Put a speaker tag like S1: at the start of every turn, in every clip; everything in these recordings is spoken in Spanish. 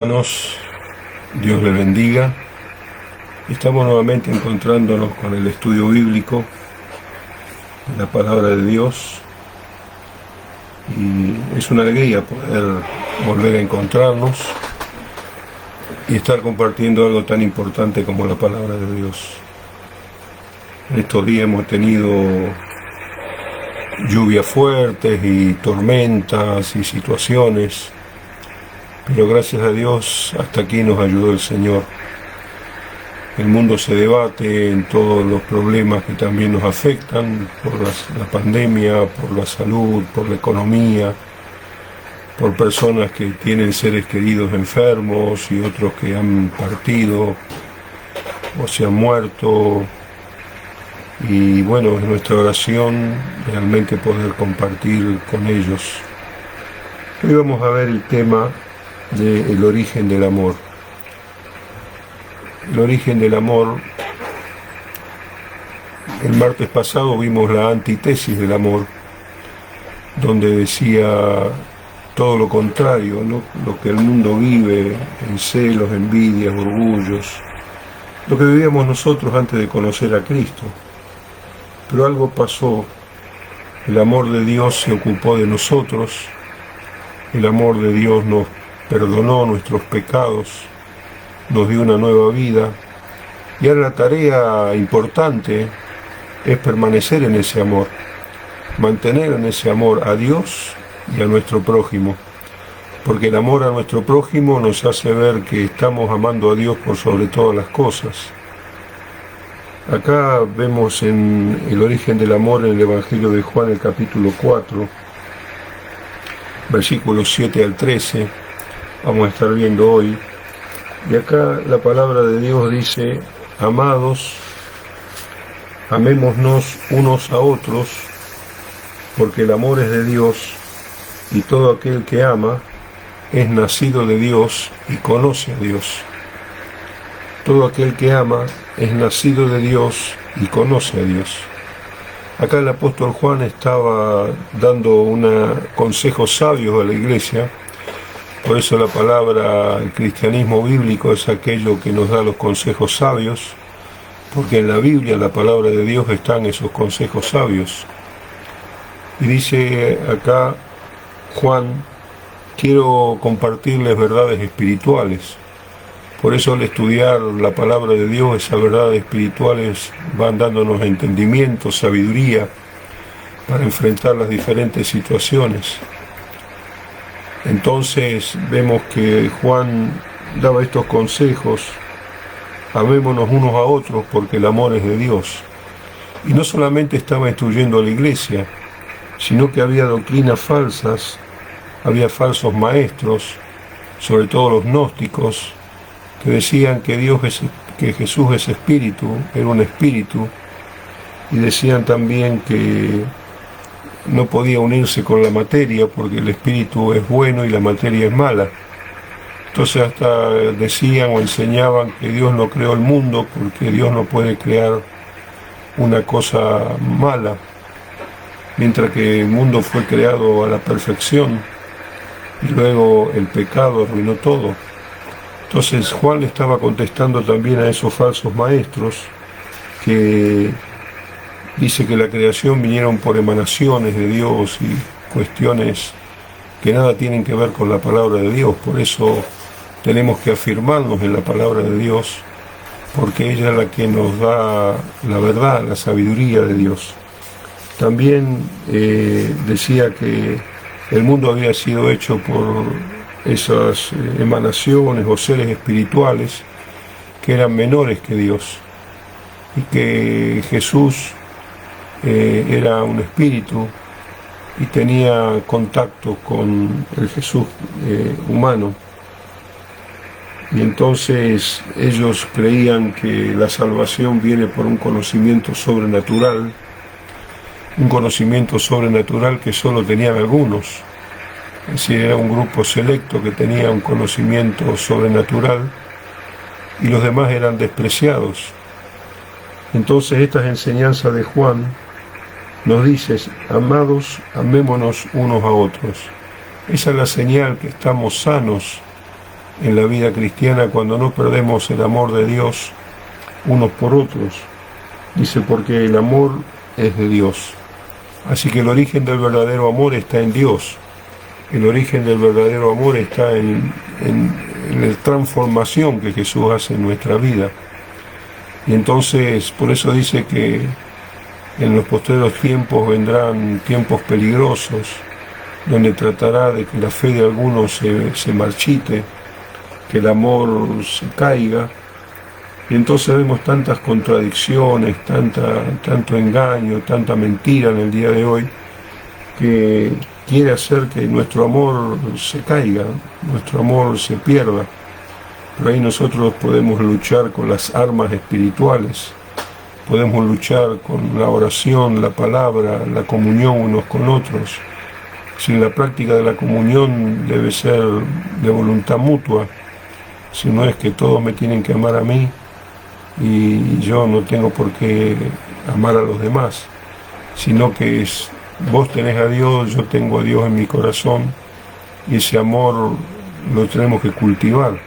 S1: Hermanos, Dios les bendiga. Estamos nuevamente encontrándonos con el estudio bíblico de la palabra de Dios y es una alegría poder volver a encontrarnos y estar compartiendo algo tan importante como la palabra de Dios. En estos días hemos tenido lluvias fuertes y tormentas y situaciones, pero gracias a Dios hasta aquí nos ayudó el Señor. El mundo se debate en todos los problemas que también nos afectan por la pandemia, por la salud, por la economía, por personas que tienen seres queridos enfermos y otros que han partido o se han muerto. Y bueno, es nuestra oración realmente poder compartir con ellos. Hoy vamos a ver el tema del origen del amor. El origen del amor. El martes pasado vimos la antítesis del amor, donde decía todo lo contrario, ¿no? Lo que el mundo vive en celos, envidias, orgullos, lo que vivíamos nosotros antes de conocer a Cristo. Pero algo pasó, el amor de Dios se ocupó de nosotros, el amor de Dios nos perdonó nuestros pecados, nos dio una nueva vida, y ahora la tarea importante es permanecer en ese amor, mantener en ese amor a Dios y a nuestro prójimo, porque el amor a nuestro prójimo nos hace ver que estamos amando a Dios por sobre todas las cosas. Acá vemos en el origen del amor en el Evangelio de Juan, el capítulo 4, versículos 7 al 13, vamos a estar viendo hoy. Y acá la palabra de Dios dice: amados, amémonos unos a otros, porque el amor es de Dios, y todo aquel que ama es nacido de Dios y conoce a Dios. Todo aquel que ama es nacido de Dios y conoce a Dios. Acá el apóstol Juan estaba dando consejos sabios a la iglesia. Por eso la palabra, el cristianismo bíblico es aquello que nos da los consejos sabios, porque en la Biblia, la palabra de Dios, están esos consejos sabios. Y dice acá Juan: quiero compartirles verdades espirituales. Por eso al estudiar la palabra de Dios, esas verdades espirituales van dándonos entendimiento, sabiduría, para enfrentar las diferentes situaciones. Entonces vemos que Juan daba estos consejos: amémonos unos a otros porque el amor es de Dios. Y no solamente estaba instruyendo a la iglesia, sino que había doctrinas falsas, había falsos maestros, sobre todo los gnósticos, que decían que Jesús es espíritu, era un espíritu, y decían también que no podía unirse con la materia porque el espíritu es bueno y la materia es mala. Entonces hasta decían o enseñaban que Dios no creó el mundo porque Dios no puede crear una cosa mala, mientras que el mundo fue creado a la perfección y luego el pecado arruinó todo. Entonces Juan le estaba contestando también a esos falsos maestros que dice que la creación vinieron por emanaciones de Dios y cuestiones que nada tienen que ver con la palabra de Dios. Por eso tenemos que afirmarnos en la palabra de Dios, porque ella es la que nos da la verdad, la sabiduría de Dios. También decía que el mundo había sido hecho por esas emanaciones o seres espirituales que eran menores que Dios, y que Jesús era un espíritu y tenía contacto con el Jesús humano. Y entonces ellos creían que la salvación viene por un conocimiento sobrenatural que solo tenían algunos. Es decir, era un grupo selecto que tenía un conocimiento sobrenatural y los demás eran despreciados. Entonces estas enseñanzas de Juan nos dice: amados, amémonos unos a otros. Esa es la señal que estamos sanos en la vida cristiana cuando no perdemos el amor de Dios unos por otros. Dice, porque el amor es de Dios. Así que el origen del verdadero amor está en Dios. El origen del verdadero amor está en la transformación que Jesús hace en nuestra vida. Y entonces, por eso dice que en los postreros tiempos vendrán tiempos peligrosos, donde tratará de que la fe de algunos se marchite, que el amor se caiga. Y entonces vemos tantas contradicciones, tanto engaño, tanta mentira en el día de hoy, que quiere hacer que nuestro amor se caiga, nuestro amor se pierda. Pero ahí nosotros podemos luchar con las armas espirituales, podemos luchar con la oración, la palabra, la comunión unos con otros. Si la práctica de la comunión debe ser de voluntad mutua, si no es que todos me tienen que amar a mí y yo no tengo por qué amar a los demás, sino que vos tenés a Dios, yo tengo a Dios en mi corazón, y ese amor lo tenemos que cultivar.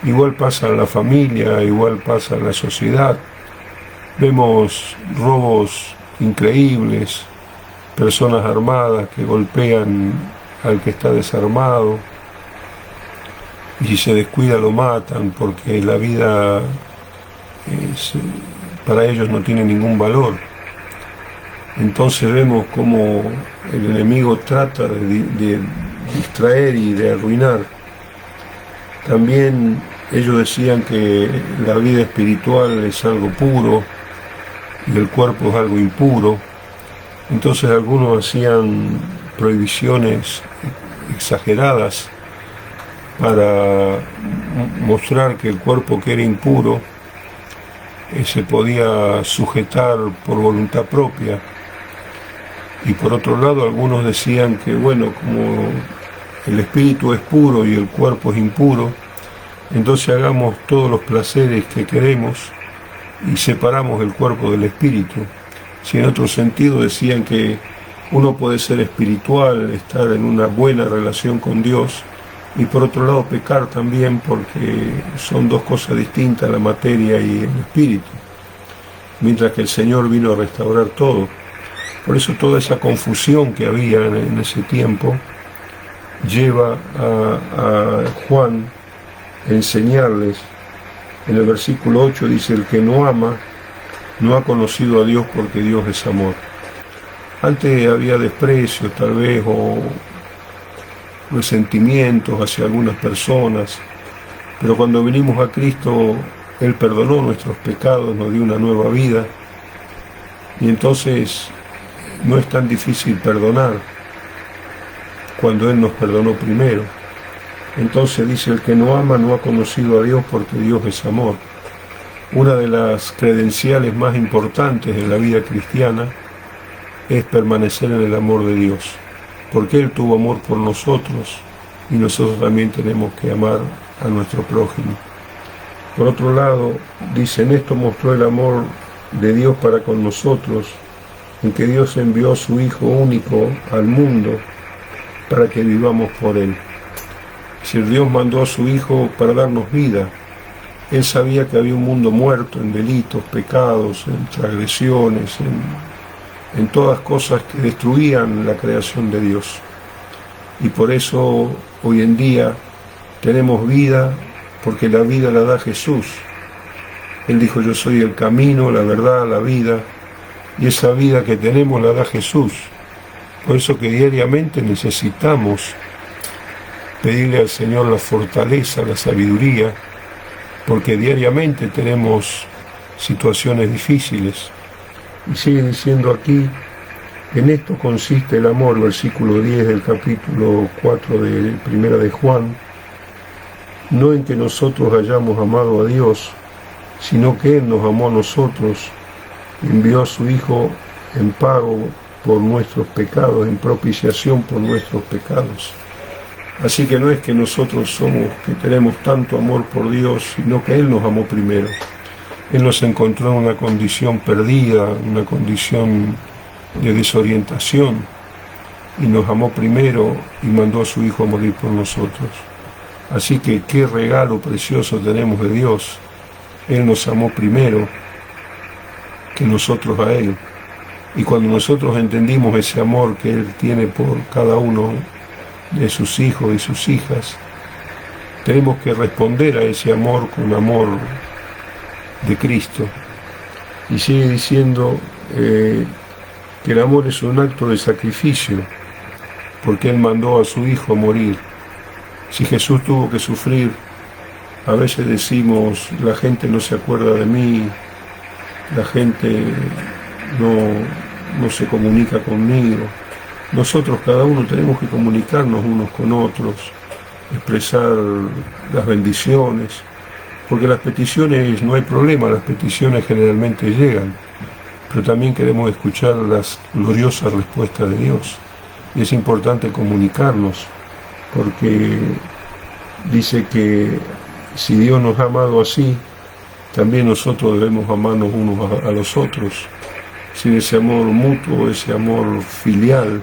S1: Igual pasa en la familia, igual pasa en la sociedad. Vemos robos increíbles, personas armadas que golpean al que está desarmado, y si se descuida lo matan, porque la vida para ellos no tiene ningún valor. Entonces vemos cómo el enemigo trata de distraer y de arruinar. También ellos decían que la vida espiritual es algo puro y el cuerpo es algo impuro. Entonces algunos hacían prohibiciones exageradas para mostrar que el cuerpo que era impuro se podía sujetar por voluntad propia. Y por otro lado, algunos decían que, bueno, como el espíritu es puro y el cuerpo es impuro, entonces hagamos todos los placeres que queremos y separamos el cuerpo del espíritu. Si en otro sentido decían que uno puede ser espiritual, estar en una buena relación con Dios, y por otro lado pecar también, porque son dos cosas distintas, la materia y el espíritu, mientras que el Señor vino a restaurar todo. Por eso toda esa confusión que había en ese tiempo lleva a Juan a enseñarles. En el versículo 8 dice, el que no ama no ha conocido a Dios, porque Dios es amor. Antes había desprecio tal vez, o resentimientos hacia algunas personas, pero cuando venimos a Cristo, Él perdonó nuestros pecados, nos dio una nueva vida, y entonces no es tan difícil perdonar cuando Él nos perdonó primero. Entonces dice, el que no ama no ha conocido a Dios, porque Dios es amor. Una de las credenciales más importantes en la vida cristiana es permanecer en el amor de Dios, porque Él tuvo amor por nosotros y nosotros también tenemos que amar a nuestro prójimo. Por otro lado, dice, en esto mostró el amor de Dios para con nosotros, en que Dios envió a su Hijo único al mundo para que vivamos por Él. Si Dios mandó a su Hijo para darnos vida, Él sabía que había un mundo muerto en delitos, pecados, en transgresiones, en todas cosas que destruían la creación de Dios. Y por eso hoy en día tenemos vida, porque la vida la da Jesús. Él dijo, yo soy el camino, la verdad, la vida, y esa vida que tenemos la da Jesús. Por eso que diariamente necesitamos pedirle al Señor la fortaleza, la sabiduría, porque diariamente tenemos situaciones difíciles. Y sigue diciendo aquí, en esto consiste el amor, versículo 10 del capítulo 4 de Primera de Juan, no en que nosotros hayamos amado a Dios, sino que Él nos amó a nosotros, envió a su Hijo en pago por nuestros pecados, en propiciación por nuestros pecados. Así que no es que nosotros somos, que tenemos tanto amor por Dios, sino que Él nos amó primero. Él nos encontró en una condición perdida, una condición de desorientación, y nos amó primero y mandó a su Hijo a morir por nosotros. Así que qué regalo precioso tenemos de Dios. Él nos amó primero que nosotros a Él. Y cuando nosotros entendimos ese amor que Él tiene por cada uno de sus hijos y sus hijas, tenemos que responder a ese amor con amor de Cristo. Y sigue diciendo que el amor es un acto de sacrificio, porque Él mandó a su Hijo a morir. Si Jesús tuvo que sufrir, a veces decimos, la gente no se acuerda de mí, la gente no se comunica conmigo. Nosotros cada uno tenemos que comunicarnos unos con otros, expresar las bendiciones, porque las peticiones no hay problema, las peticiones generalmente llegan, pero también queremos escuchar las gloriosas respuestas de Dios. Y es importante comunicarnos, porque dice que si Dios nos ha amado así, también nosotros debemos amarnos unos a los otros. Sin ese amor mutuo, ese amor filial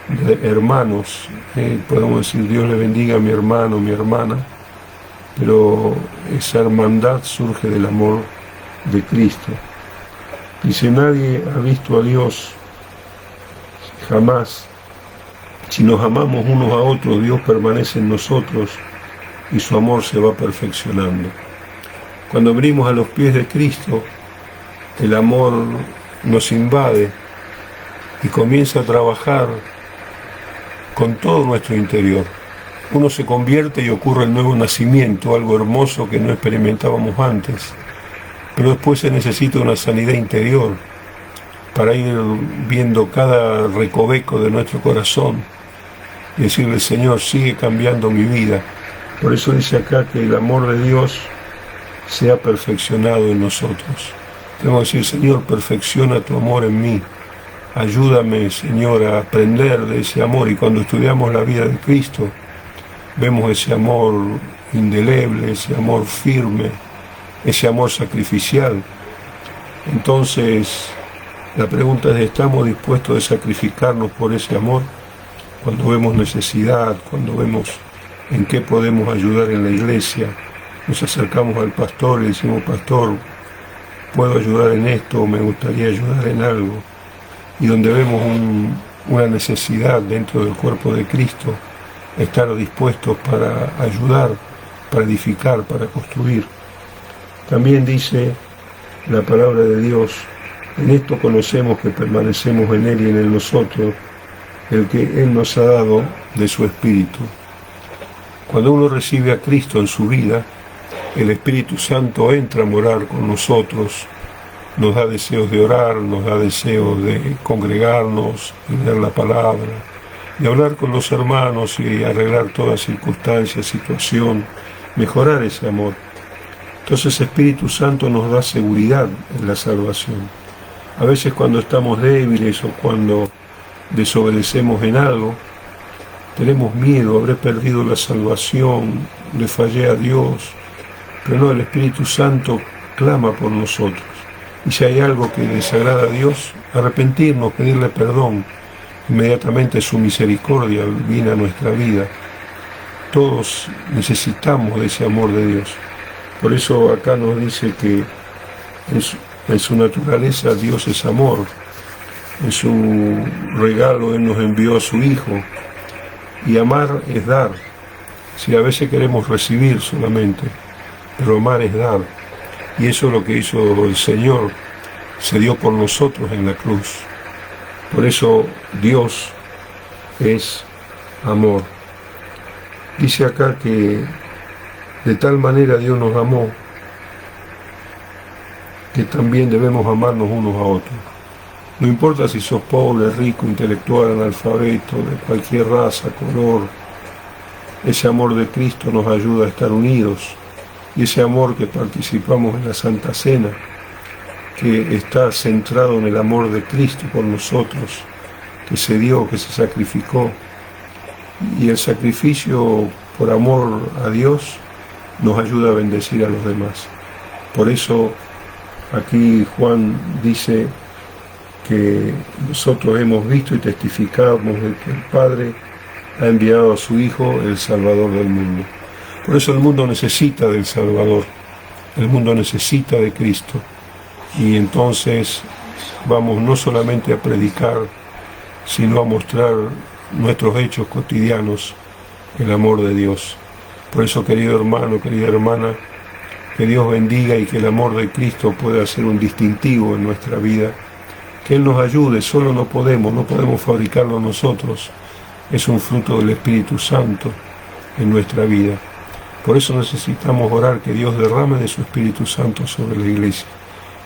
S1: de hermanos, podemos decir, Dios le bendiga a mi hermano, mi hermana, pero esa hermandad surge del amor de Cristo. Dice, nadie ha visto a Dios jamás. Si nos amamos unos a otros, Dios permanece en nosotros y su amor se va perfeccionando. Cuando venimos a los pies de Cristo, el amor nos invade y comienza a trabajar con todo nuestro interior. Uno se convierte y ocurre el nuevo nacimiento, algo hermoso que no experimentábamos antes. Pero después se necesita una sanidad interior para ir viendo cada recoveco de nuestro corazón y decirle, Señor, sigue cambiando mi vida. Por eso dice acá que el amor de Dios se ha perfeccionado en nosotros. Tenemos que decir, Señor, perfecciona tu amor en mí. Ayúdame, Señor, a aprender de ese amor. Y cuando estudiamos la vida de Cristo, vemos ese amor indeleble, ese amor firme, ese amor sacrificial. Entonces, la pregunta es, ¿estamos dispuestos a sacrificarnos por ese amor? Cuando vemos necesidad, cuando vemos en qué podemos ayudar en la iglesia, nos acercamos al pastor y decimos, pastor, puedo ayudar en esto, me gustaría ayudar en algo. Y donde vemos una necesidad dentro del cuerpo de Cristo, estar dispuestos para ayudar, para edificar, para construir. También dice la palabra de Dios, en esto conocemos que permanecemos en Él y en Él nosotros, el que Él nos ha dado de su Espíritu. Cuando uno recibe a Cristo en su vida, el Espíritu Santo entra a morar con nosotros, nos da deseos de orar, nos da deseos de congregarnos, de leer la palabra, de hablar con los hermanos y arreglar toda circunstancia, situación, mejorar ese amor. Entonces el Espíritu Santo nos da seguridad en la salvación. A veces cuando estamos débiles o cuando desobedecemos en algo, tenemos miedo, habré perdido la salvación, le fallé a Dios, pero no, el Espíritu Santo clama por nosotros. Y si hay algo que desagrada a Dios, arrepentirnos, pedirle perdón, inmediatamente su misericordia viene a nuestra vida. Todos necesitamos de ese amor de Dios. Por eso acá nos dice que en su naturaleza Dios es amor. En su regalo Él nos envió a su Hijo. Y amar es dar. Si a veces queremos recibir solamente, pero amar es dar. Y eso es lo que hizo el Señor, se dio por nosotros en la cruz. Por eso Dios es amor. Dice acá que de tal manera Dios nos amó que también debemos amarnos unos a otros. No importa si sos pobre, rico, intelectual, analfabeto, de cualquier raza, color, ese amor de Cristo nos ayuda a estar unidos. Y ese amor que participamos en la Santa Cena, que está centrado en el amor de Cristo por nosotros, que se dio, que se sacrificó. Y el sacrificio por amor a Dios nos ayuda a bendecir a los demás. Por eso aquí Juan dice que nosotros hemos visto y testificamos de que el Padre ha enviado a su Hijo, el Salvador del mundo. Por eso el mundo necesita del Salvador, el mundo necesita de Cristo. Y entonces vamos no solamente a predicar, sino a mostrar nuestros hechos cotidianos, el amor de Dios. Por eso, querido hermano, querida hermana, que Dios bendiga y que el amor de Cristo pueda ser un distintivo en nuestra vida. Que Él nos ayude, solo no podemos fabricarlo nosotros. Es un fruto del Espíritu Santo en nuestra vida. Por eso necesitamos orar que Dios derrame de su Espíritu Santo sobre la iglesia.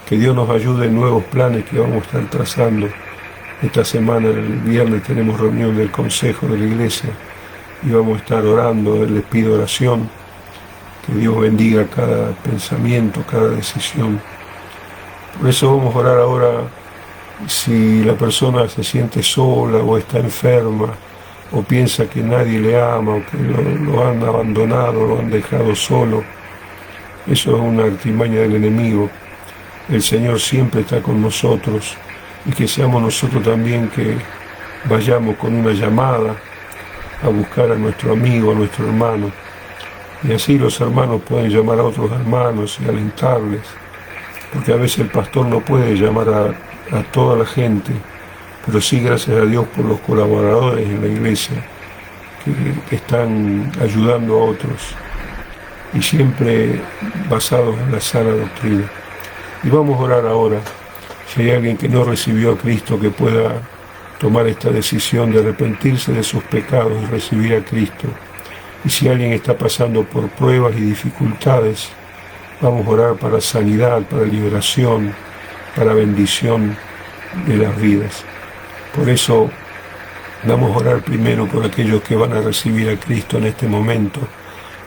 S1: Que Dios nos ayude en nuevos planes que vamos a estar trazando. Esta semana, el viernes, tenemos reunión del Consejo de la Iglesia y vamos a estar orando. Les pido oración, que Dios bendiga cada pensamiento, cada decisión. Por eso vamos a orar ahora. Si la persona se siente sola o está enferma o piensa que nadie le ama o que lo han abandonado, lo han dejado solo, eso es una artimaña del enemigo. El Señor siempre está con nosotros, y que seamos nosotros también que vayamos con una llamada a buscar a nuestro amigo, a nuestro hermano, y así los hermanos pueden llamar a otros hermanos y alentarles, porque a veces el pastor no puede llamar a toda la gente, pero sí, gracias a Dios por los colaboradores en la iglesia que están ayudando a otros, y siempre basados en la sana doctrina. Y vamos a orar ahora. Si hay alguien que no recibió a Cristo, que pueda tomar esta decisión de arrepentirse de sus pecados y recibir a Cristo. Y si alguien está pasando por pruebas y dificultades, vamos a orar para sanidad, para liberación, para bendición de las vidas. Por eso vamos a orar primero por aquellos que van a recibir a Cristo en este momento.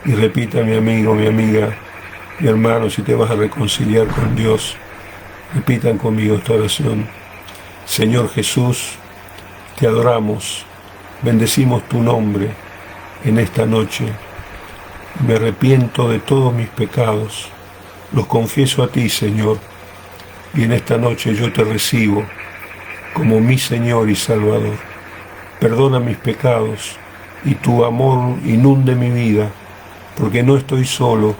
S1: Y repita, mi amigo, mi amiga, mi hermano, si te vas a reconciliar con Dios, repitan conmigo esta oración. Señor Jesús, te adoramos, bendecimos tu nombre en esta noche. Me arrepiento de todos mis pecados, los confieso a ti, Señor, y en esta noche yo te recibo como mi Señor y Salvador. Perdona mis pecados y tu amor inunde mi vida, porque no estoy solo.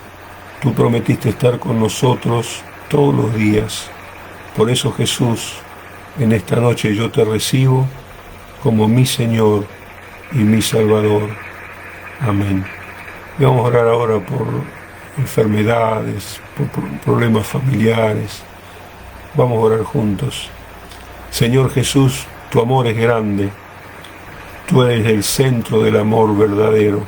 S1: Tú prometiste estar con nosotros todos los días. Por eso, Jesús, en esta noche yo te recibo como mi Señor y mi Salvador. Amén. Y vamos a orar ahora por enfermedades, por problemas familiares. Vamos a orar juntos. Señor Jesús, tu amor es grande. Tú eres el centro del amor verdadero.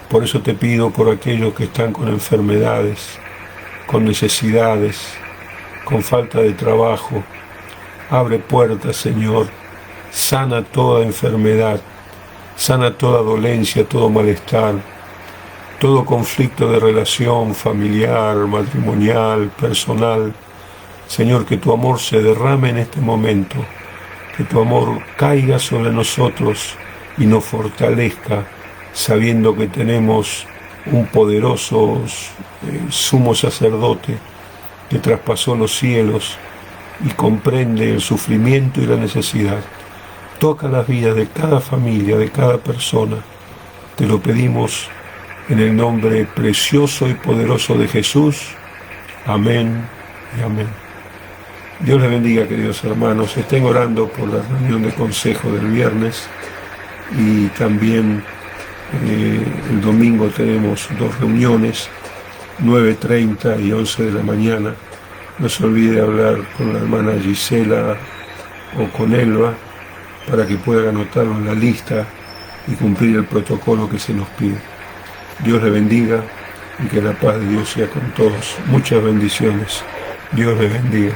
S1: Por eso te pido por aquellos que están con enfermedades, con necesidades, con falta de trabajo. Abre puertas, Señor. Sana toda enfermedad, sana toda dolencia, todo malestar, todo conflicto de relación familiar, matrimonial, personal. Señor, que tu amor se derrame en este momento, que tu amor caiga sobre nosotros y nos fortalezca, sabiendo que tenemos un poderoso sumo sacerdote que traspasó los cielos y comprende el sufrimiento y la necesidad. Toca las vidas de cada familia, de cada persona. Te lo pedimos en el nombre precioso y poderoso de Jesús. Amén y amén. Dios les bendiga, queridos hermanos. Estén orando por la reunión de consejo del viernes, y también el domingo tenemos 2 reuniones, 9:30 y 11 de la mañana. No se olvide hablar con la hermana Gisela o con Elba para que puedan anotarlo en la lista y cumplir el protocolo que se nos pide. Dios les bendiga y que la paz de Dios sea con todos. Muchas bendiciones. Dios les bendiga.